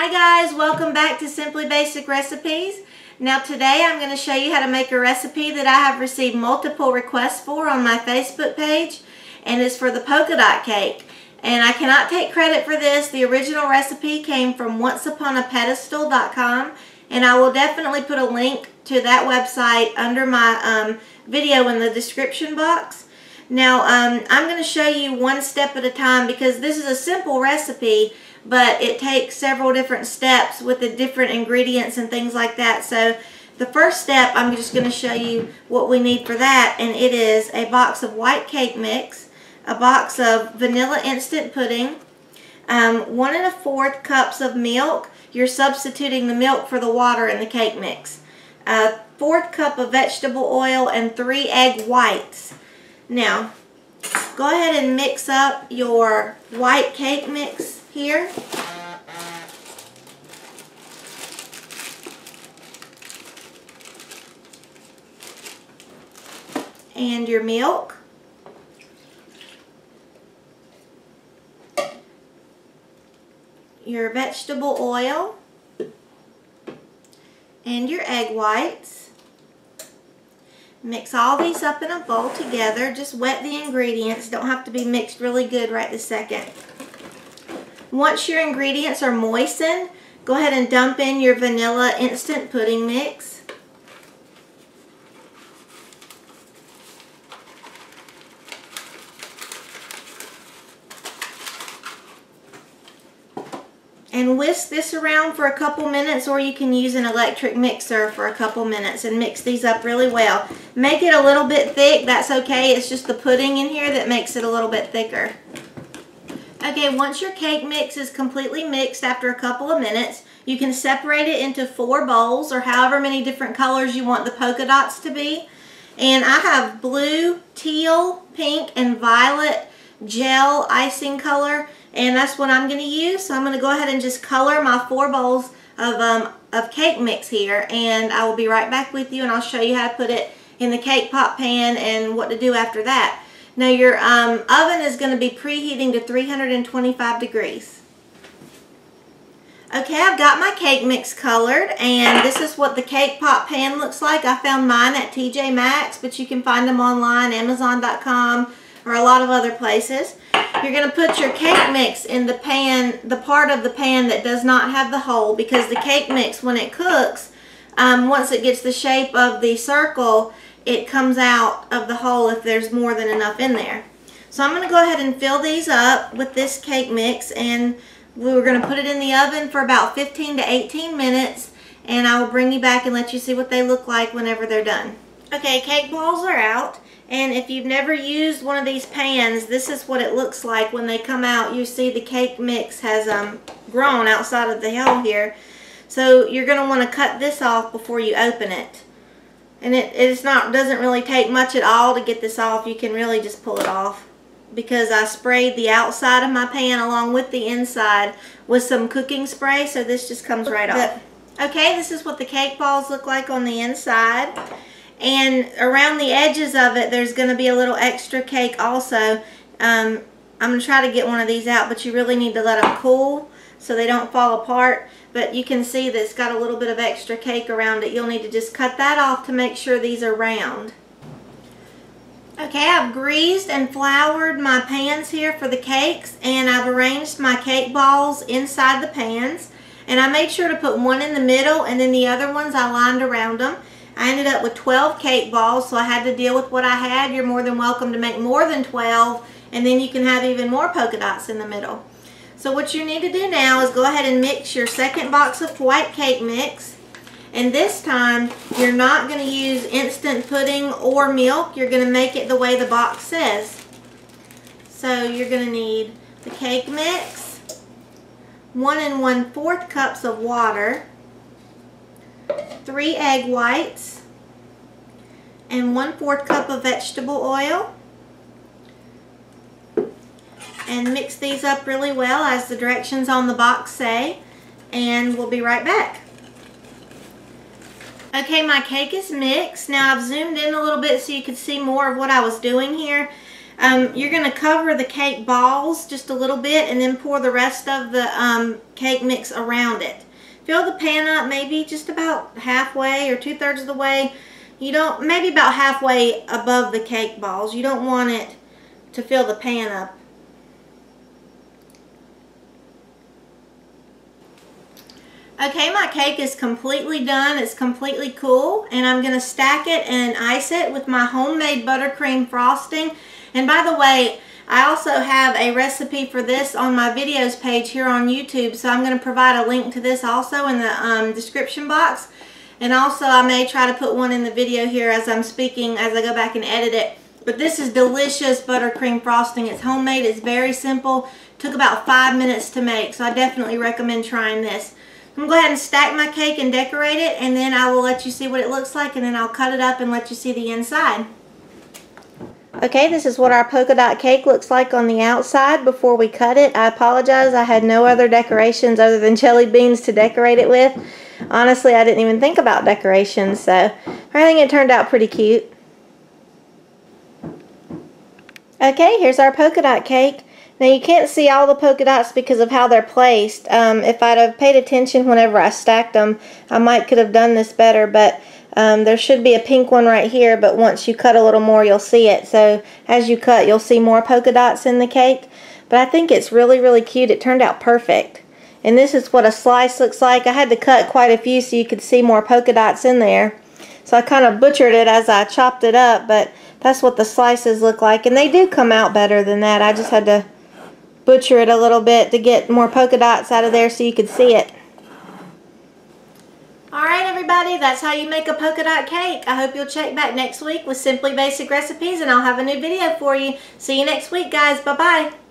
Hi guys, welcome back to Simply Basic Recipes. Now today I'm going to show you how to make a recipe that I have received multiple requests for on my Facebook page, and it's for the polka dot cake. And I cannot take credit for this. The original recipe came from onceuponapedestal.com, and I will definitely put a link to that website under my video in the description box. Now I'm going to show you one step at a time because this is a simple recipe, but it takes several different steps with the different ingredients and things like that. So the first step, I'm just going to show you what we need for that, and it is a box of white cake mix, a box of vanilla instant pudding, 1 1/4 cups of milk. You're substituting the milk for the water in the cake mix. 1/4 cup of vegetable oil and 3 egg whites. Now, go ahead and mix up your white cake mix here. And your milk. Your vegetable oil. And your egg whites. Mix all these up in a bowl together. Just wet the ingredients. Don't have to be mixed really good right this second. Once your ingredients are moistened, go ahead and dump in your vanilla instant pudding mix. And whisk this around for a couple minutes, or you can use an electric mixer for a couple minutes and mix these up really well. Make it a little bit thick, that's okay. It's just the pudding in here that makes it a little bit thicker. Okay, once your cake mix is completely mixed after a couple of minutes, you can separate it into 4 bowls or however many different colors you want the polka dots to be. And I have blue, teal, pink, and violet gel icing color, and that's what I'm going to use. So I'm going to go ahead and just color my 4 bowls of cake mix here, and I will be right back with you, and I'll show you how to put it in the cake pop pan and what to do after that. Now your oven is going to be preheating to 325 degrees. Okay, I've got my cake mix colored, and this is what the cake pop pan looks like. I found mine at TJ Maxx, but you can find them online, Amazon.com, or a lot of other places. You're going to put your cake mix in the pan, the part of the pan that does not have the hole, because the cake mix, when it cooks, once it gets the shape of the circle, it comes out of the hole if there's more than enough in there. So I'm going to go ahead and fill these up with this cake mix, and we're going to put it in the oven for about 15 to 18 minutes, and I will bring you back and let you see what they look like whenever they're done. Okay, cake balls are out, and if you've never used one of these pans, this is what it looks like when they come out. You see the cake mix has grown outside of the hole here. So you're going to want to cut this off before you open it. And doesn't really take much at all to get this off. You can really just pull it off, because I sprayed the outside of my pan along with the inside with some cooking spray, so this just comes right off. Okay, this is what the cake balls look like on the inside, and around the edges of it there's going to be a little extra cake also. I'm going to try to get one of these out, but you really need to let them cool so they don't fall apart. But you can see that it's got a little bit of extra cake around it. You'll need to just cut that off to make sure these are round. Okay, I've greased and floured my pans here for the cakes, and I've arranged my cake balls inside the pans. And I made sure to put one in the middle, and then the other ones I lined around them. I ended up with 12 cake balls, so I had to deal with what I had. You're more than welcome to make more than 12, and then you can have even more polka dots in the middle. So what you need to do now is go ahead and mix your second box of white cake mix. And this time, you're not going to use instant pudding or milk. You're going to make it the way the box says. So you're going to need the cake mix, 1 1/4 cups of water, 3 egg whites, and 1/4 cup of vegetable oil. And mix these up really well as the directions on the box say, and we'll be right back. Okay, my cake is mixed. Now I've zoomed in a little bit so you can see more of what I was doing here. You're going to cover the cake balls just a little bit and then pour the rest of the cake mix around it. Fill the pan up maybe just about halfway or 2/3 of the way. Maybe about halfway above the cake balls. You don't want it to fill the pan up. Okay, my cake is completely done. It's completely cool, and I'm going to stack it and ice it with my homemade buttercream frosting. And by the way, I also have a recipe for this on my videos page here on YouTube, so I'm going to provide a link to this also in the description box. And also I may try to put one in the video here as I'm speaking, as I go back and edit it. But this is delicious buttercream frosting. It's homemade. It's very simple. Took about 5 minutes to make, so I definitely recommend trying this. I'm going to go ahead and stack my cake and decorate it, and then I will let you see what it looks like, and then I'll cut it up and let you see the inside. Okay, this is what our polka dot cake looks like on the outside before we cut it. I apologize, I had no other decorations other than jelly beans to decorate it with. Honestly, I didn't even think about decorations, so I think it turned out pretty cute. Okay, here's our polka dot cake. Now you can't see all the polka dots because of how they're placed. If I'd have paid attention whenever I stacked them, I could have done this better, but there should be a pink one right here, but once you cut a little more, you'll see it. So as you cut, you'll see more polka dots in the cake. But I think it's really, really cute. It turned out perfect. And this is what a slice looks like. I had to cut quite a few so you could see more polka dots in there. So I kind of butchered it as I chopped it up, but that's what the slices look like. And they do come out better than that. I just had to butcher it a little bit to get more polka dots out of there so you could see it. Alright everybody, that's how you make a polka dot cake. I hope you'll check back next week with Simply Basic Recipes, and I'll have a new video for you. See you next week, guys. Bye-bye.